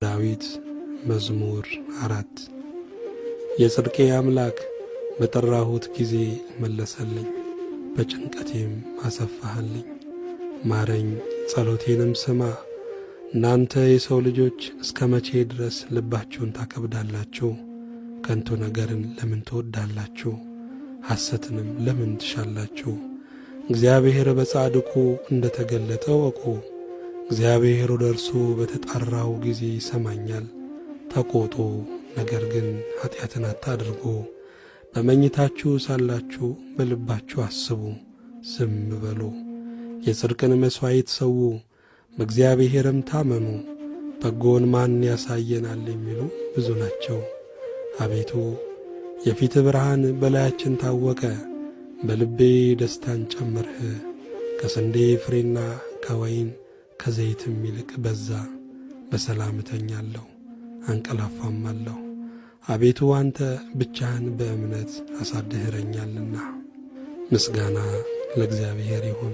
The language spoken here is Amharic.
ዳዊት መዝሙር 4 የጽድቄ አምላክ በጠራሁት ጊዜ መለሰልኝ፣ በጭንቀቴም አሰፋህልኝ። ማረኝ ጸሎቴንም ስማ። እናንተ የሰው ልጆች እስከ መቼ ድረስ ልባችሁን ታከብዳላችሁ? ከንቱ ነገርን ለምን ትወዳላችሁ? ሐሰትንም ለምን ትሻላችሁ? እግዚአብሔር በጻድቁ እንደ ተገለጠ ወቁ። እግዚአብሔር ወደ እርሱ በተጣራው ጊዜ ይሰማኛል። ተቆጡ፣ ነገር ግን ኀጢአትን አታድርጉ። በመኝታችሁ ሳላችሁ በልባችሁ አስቡ፣ ዝም በሉ። የጽድቅን መሥዋዕት ሰዉ፣ በእግዚአብሔርም ታመኑ። በጎን ማን ያሳየናል የሚሉ ብዙ ናቸው። አቤቱ የፊት ብርሃን በላያችን ታወቀ። በልቤ ደስታን ጨመርህ። ከስንዴ ፍሬና ከወይን ከዘይትም ይልቅ በዛ። በሰላም እተኛለሁ አንቀላፋማለሁ። አቤቱ አንተ ብቻህን በእምነት አሳድኸኸኛልና። ምስጋና ለእግዚአብሔር ይሁን።